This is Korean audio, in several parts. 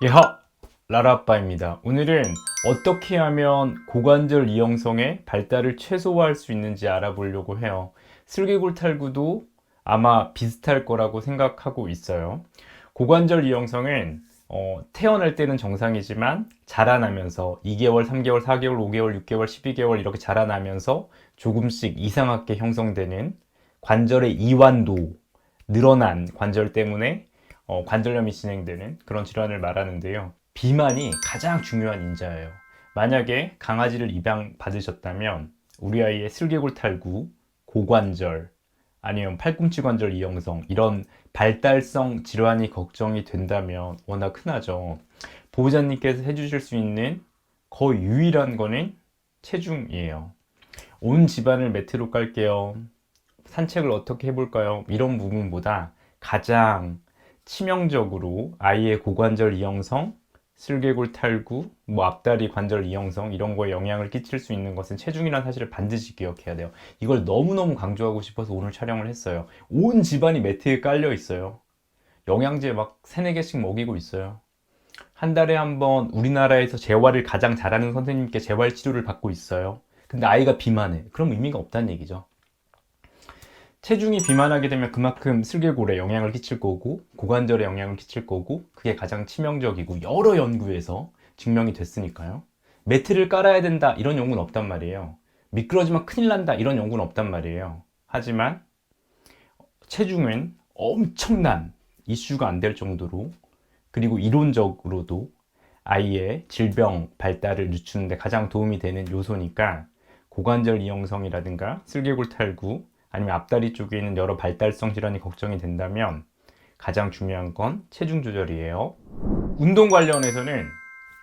예하! 라라아빠입니다. 오늘은 어떻게 하면 고관절 이형성의 발달을 최소화할 수 있는지 알아보려고 해요. 슬개골 탈구도 아마 비슷할 거라고 생각하고 있어요. 고관절 이형성은 태어날 때는 정상이지만 자라나면서 2개월, 3개월, 4개월, 5개월, 6개월, 12개월 이렇게 자라나면서 조금씩 이상하게 형성되는 관절의 이완도, 늘어난 관절 때문에 관절염이 진행되는 그런 질환을 말하는데요. 비만이 가장 중요한 인자예요. 만약에 강아지를 입양 받으셨다면 우리 아이의 슬개골 탈구, 고관절, 아니면 팔꿈치 관절 이형성 이런 발달성 질환이 걱정이 된다면 워낙 흔하죠. 보호자님께서 해주실 수 있는 거의 유일한 거는 체중이에요. 온 집안을 매트로 깔게요. 산책을 어떻게 해볼까요? 이런 부분보다 가장 치명적으로 아이의 고관절 이형성, 슬개골 탈구, 앞다리 관절 이형성 이런 거에 영향을 끼칠 수 있는 것은 체중이라는 사실을 반드시 기억해야 돼요. 이걸 너무너무 강조하고 싶어서 오늘 촬영을 했어요. 온 집안이 매트에 깔려 있어요. 영양제 막 3, 4개씩 먹이고 있어요. 한 달에 한 번 우리나라에서 재활을 가장 잘하는 선생님께 재활 치료를 받고 있어요. 근데 아이가 비만해. 그럼 의미가 없다는 얘기죠. 체중이 비만하게 되면 그만큼 슬개골에 영향을 끼칠 거고 고관절에 영향을 끼칠 거고 그게 가장 치명적이고 여러 연구에서 증명이 됐으니까요. 매트를 깔아야 된다 이런 연구는 없단 말이에요. 미끄러지면 큰일 난다 이런 연구는 없단 말이에요. 하지만 체중은 엄청난 이슈가 안 될 정도로 그리고 이론적으로도 아이의 질병 발달을 늦추는 데 가장 도움이 되는 요소니까 고관절 이형성이라든가 슬개골 탈구 아니면 앞다리 쪽에 있는 여러 발달성 질환이 걱정이 된다면 가장 중요한 건 체중 조절이에요. 운동 관련해서는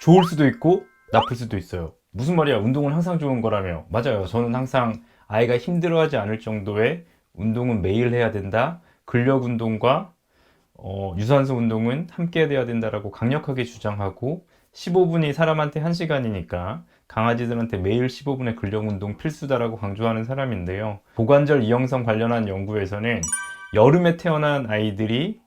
좋을 수도 있고 나쁠 수도 있어요. 무슨 말이야? 운동은 항상 좋은 거라며. 맞아요. 저는 항상 아이가 힘들어하지 않을 정도의 운동은 매일 해야 된다. 근력 운동과 유산소 운동은 함께 돼야 된다라고 강력하게 주장하고 15분이 사람한테 1시간이니까 강아지들한테 매일 15분의 근력 운동 필수다라고 강조하는 사람인데요. 고관절 이형성 관련한 연구에서는 여름에 태어난 아이들이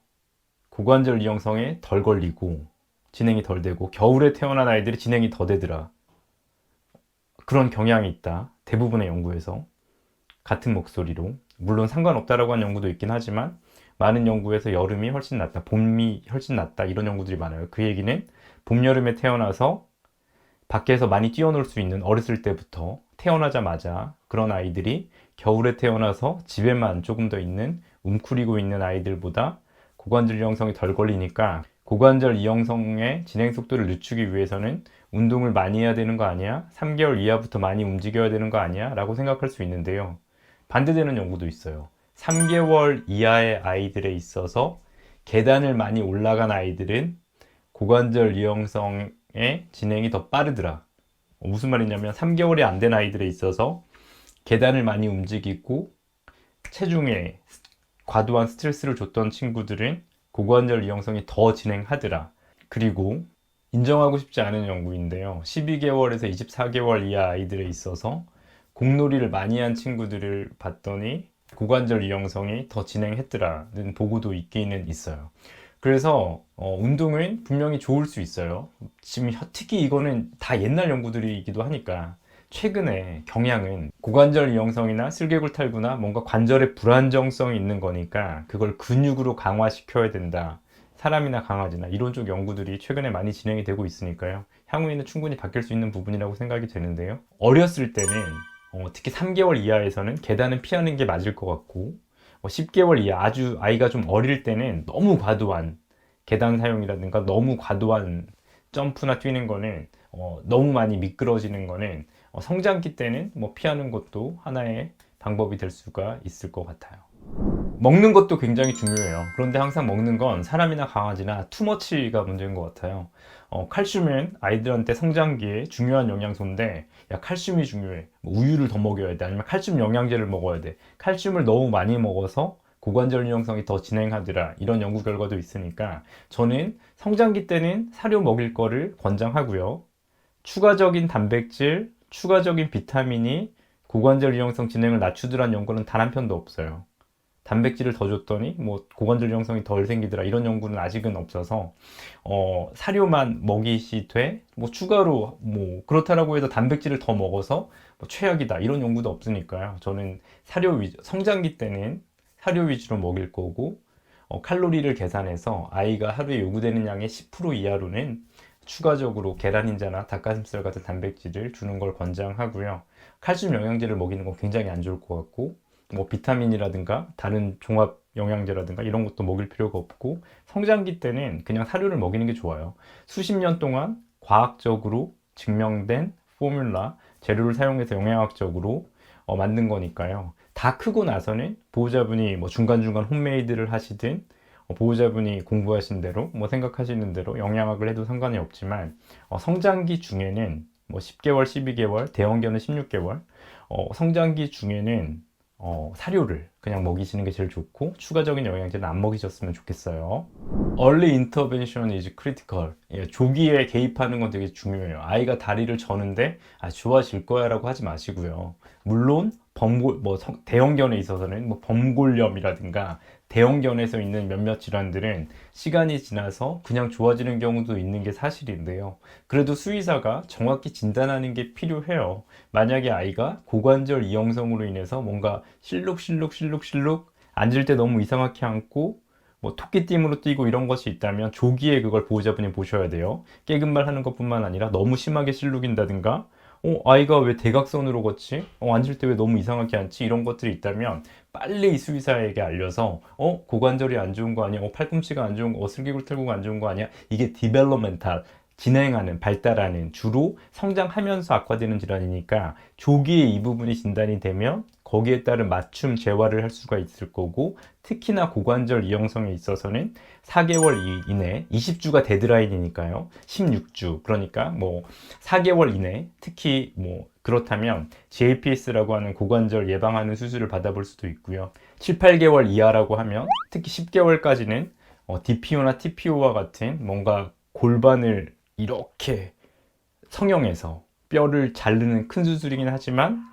고관절 이형성에 덜 걸리고 진행이 덜 되고 겨울에 태어난 아이들이 진행이 더 되더라. 그런 경향이 있다. 대부분의 연구에서 같은 목소리로 물론 상관없다라고 하는 연구도 있긴 하지만 많은 연구에서 여름이 훨씬 낫다, 봄이 훨씬 낫다 이런 연구들이 많아요. 그 얘기는 봄, 여름에 태어나서 밖에서 많이 뛰어놀 수 있는 어렸을 때부터 태어나자마자 그런 아이들이 겨울에 태어나서 집에만 조금 더 있는 웅크리고 있는 아이들보다 고관절 이형성이 덜 걸리니까 고관절 이형성의 진행 속도를 늦추기 위해서는 운동을 많이 해야 되는 거 아니야? 3개월 이하부터 많이 움직여야 되는 거 아니야? 라고 생각할 수 있는데요. 반대되는 연구도 있어요. 3개월 이하의 아이들에 있어서 계단을 많이 올라간 아이들은 고관절 이형성의 진행이 더 빠르더라. 무슨 말이냐면 3개월이 안 된 아이들에 있어서 계단을 많이 움직이고 체중에 과도한 스트레스를 줬던 친구들은 고관절 이형성이 더 진행하더라. 그리고 인정하고 싶지 않은 연구인데요. 12개월에서 24개월 이하 아이들에 있어서 공놀이를 많이 한 친구들을 봤더니 고관절 이형성이 더 진행했더라는 보고도 있기는 있어요. 그래서 운동은 분명히 좋을 수 있어요. 지금 특히 이거는 다 옛날 연구들이기도 하니까 최근에 경향은 고관절 이형성이나 슬개골 탈구나 뭔가 관절에 불안정성이 있는 거니까 그걸 근육으로 강화시켜야 된다. 사람이나 강아지나 이런 쪽 연구들이 최근에 많이 진행이 되고 있으니까요. 향후에는 충분히 바뀔 수 있는 부분이라고 생각이 되는데요. 어렸을 때는 특히 3개월 이하에서는 계단은 피하는 게 맞을 것 같고 10개월 이하 아주 아이가 좀 어릴 때는 너무 과도한 계단 사용이라든가 너무 과도한 점프나 뛰는 거는 너무 많이 미끄러지는 거는 성장기 때는 뭐 피하는 것도 하나의 방법이 될 수가 있을 것 같아요. 먹는 것도 굉장히 중요해요. 그런데 항상 먹는 건 사람이나 강아지나 투머치가 문제인 것 같아요. 칼슘은 아이들한테 성장기에 중요한 영양소인데 야 칼슘이 중요해. 뭐 우유를 더 먹여야 돼. 아니면 칼슘 영양제를 먹어야 돼. 칼슘을 너무 많이 먹어서 고관절 유형성이 더 진행하더라. 이런 연구 결과도 있으니까 저는 성장기 때는 사료 먹일 거를 권장하고요. 추가적인 단백질, 추가적인 비타민이 고관절 유형성 진행을 낮추더란 연구는 단 한 편도 없어요. 단백질을 더 줬더니 뭐 고관절 형성이 덜 생기더라 이런 연구는 아직은 없어서 사료만 먹이시되 뭐 추가로 뭐 그렇다라고 해서 단백질을 더 먹어서 뭐 최악이다 이런 연구도 없으니까요. 저는 사료 위주 성장기 때는 사료 위주로 먹일 거고 칼로리를 계산해서 아이가 하루에 요구되는 양의 10% 이하로는 추가적으로 계란 흰자나 닭가슴살 같은 단백질을 주는 걸 권장하고요. 칼슘 영양제를 먹이는 건 굉장히 안 좋을 것 같고 뭐 비타민이라든가 다른 종합 영양제라든가 이런 것도 먹일 필요가 없고 성장기 때는 그냥 사료를 먹이는 게 좋아요. 수십 년 동안 과학적으로 증명된 포뮬라 재료를 사용해서 영양학적으로 만든 거니까요. 다 크고 나서는 보호자분이 뭐 중간중간 홈메이드를 하시든 보호자분이 공부하신 대로 뭐 생각하시는 대로 영양학을 해도 상관이 없지만 성장기 중에는 뭐 10개월, 12개월, 대형견은 16개월 성장기 중에는 사료를 그냥 먹이시는 게 제일 좋고 추가적인 영양제는 안 먹이셨으면 좋겠어요. Early intervention is critical. 예, 조기에 개입하는 건 되게 중요해요. 아이가 다리를 저는데 좋아질 거야 라고 하지 마시고요. 물론 대형견에 있어서는 뭐 범골염이라든가 대형견에서 있는 몇몇 질환들은 시간이 지나서 그냥 좋아지는 경우도 있는 게 사실인데요. 그래도 수의사가 정확히 진단하는 게 필요해요. 만약에 아이가 고관절 이형성으로 인해서 뭔가 실룩실룩 앉을 때 너무 이상하게 앉고 뭐 토끼띠으로 뛰고 이런 것이 있다면 조기에 그걸 보호자분이 보셔야 돼요. 깨금말 하는 것뿐만 아니라 너무 심하게 실룩인다든가 아이가 왜 대각선으로 걷지? 앉을 때 왜 너무 이상하게 앉지? 이런 것들이 있다면 빨리 수의사에게 알려서 고관절이 안 좋은 거 아니야? 팔꿈치가 안 좋은 거, 슬개골탈구가 안 좋은 거 아니야? 이게 디벨로멘탈 진행하는, 발달하는 주로 성장하면서 악화되는 질환이니까 조기에 이 부분이 진단이 되면 거기에 따른 맞춤 재활을 할 수가 있을 거고 특히나 고관절 이형성에 있어서는 4개월 이내 20주가 데드라인이니까요. 16주 그러니까 뭐 4개월 이내 특히 뭐 그렇다면 JPS라고 하는 고관절 예방하는 수술을 받아볼 수도 있고요. 7, 8개월 이하라고 하면 특히 10개월까지는 DPO나 TPO와 같은 뭔가 골반을 이렇게 성형해서 뼈를 자르는 큰 수술이긴 하지만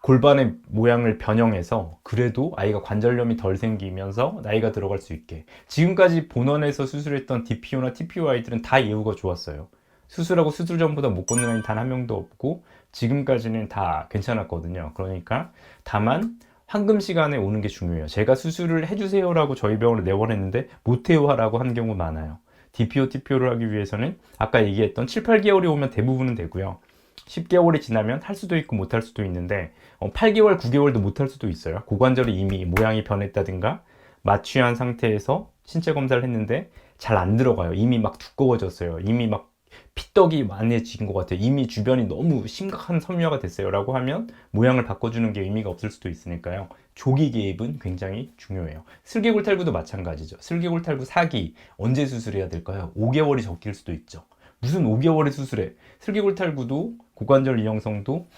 골반의 모양을 변형해서 그래도 아이가 관절염이 덜 생기면서 나이가 들어갈 수 있게 지금까지 본원에서 수술했던 DPO나 TPO 아이들은 다 예후가 좋았어요. 수술하고 수술 전보다 못 걷는 아이 단 한 명도 없고 지금까지는 다 괜찮았거든요. 그러니까 다만 황금 시간에 오는 게 중요해요. 제가 수술을 해주세요라고 저희 병원에 내원했는데 못해요 하라고 하는 경우 많아요. DPO, TPO를 하기 위해서는 아까 얘기했던 7, 8개월이 오면 대부분은 되고요. 10개월이 지나면 할 수도 있고 못 할 수도 있는데 8개월, 9개월도 못 할 수도 있어요. 고관절이 이미 모양이 변했다든가 마취한 상태에서 신체 검사를 했는데 잘 안 들어가요. 이미 막 두꺼워졌어요. 이미 막 피떡이 많아진 것 같아요. 이미 주변이 너무 심각한 섬유화가 됐어요. 라고 하면 모양을 바꿔주는 게 의미가 없을 수도 있으니까요. 조기 개입은 굉장히 중요해요. 슬개골탈구도 마찬가지죠. 슬개골탈구 4기 언제 수술해야 될까요? 5개월이 적길 수도 있죠. 무슨 5개월에 수술해? 슬개골탈구도 고관절 이형성도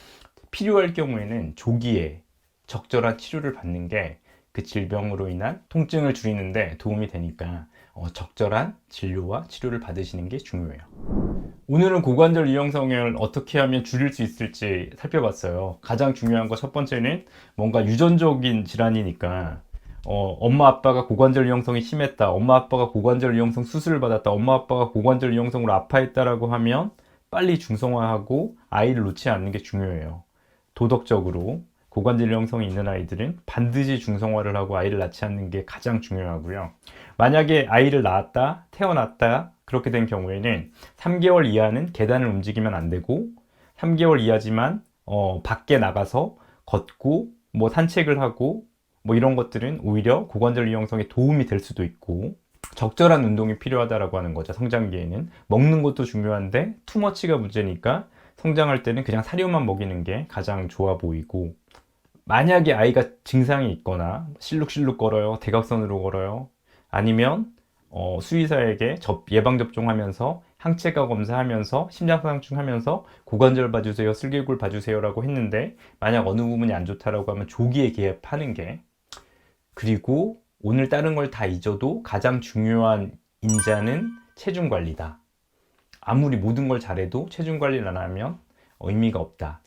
필요할 경우에는 조기에 적절한 치료를 받는 게 그 질병으로 인한 통증을 줄이는데 도움이 되니까 적절한 진료와 치료를 받으시는 게 중요해요. 오늘은 고관절 이형성을 어떻게 하면 줄일 수 있을지 살펴봤어요. 가장 중요한 거 첫 번째는 뭔가 유전적인 질환이니까 엄마 아빠가 고관절 이형성이 심했다. 엄마 아빠가 고관절 이형성 수술을 받았다. 엄마 아빠가 고관절 이형성으로 아파했다라고 하면 빨리 중성화하고 아이를 놓지 않는 게 중요해요. 도덕적으로 고관절 이형성이 있는 아이들은 반드시 중성화를 하고 아이를 낳지 않는 게 가장 중요하고요. 만약에 아이를 낳았다, 태어났다 그렇게 된 경우에는 3개월 이하는 계단을 움직이면 안 되고 3개월 이하지만 밖에 나가서 걷고 뭐 산책을 하고 뭐 이런 것들은 오히려 고관절 이형성에 도움이 될 수도 있고 적절한 운동이 필요하다라고 하는 거죠. 성장기에는 먹는 것도 중요한데 투머치가 문제니까 성장할 때는 그냥 사료만 먹이는 게 가장 좋아 보이고 만약에 아이가 증상이 있거나 실룩실룩 걸어요, 대각선으로 걸어요, 아니면 수의사에게 예방접종하면서 항체가 검사하면서 심장상충 하면서 고관절 봐주세요, 슬개골 봐주세요 라고 했는데 만약 어느 부분이 안 좋다라고 하면 조기에 개입하는 게 그리고 오늘 다른 걸 다 잊어도 가장 중요한 인자는 체중 관리다. 아무리 모든 걸 잘해도 체중 관리를 안 하면 의미가 없다.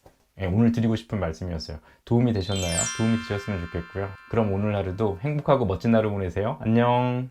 오늘 드리고 싶은 말씀이었어요. 도움이 되셨나요? 도움이 되셨으면 좋겠고요. 그럼 오늘 하루도 행복하고 멋진 하루 보내세요. 안녕.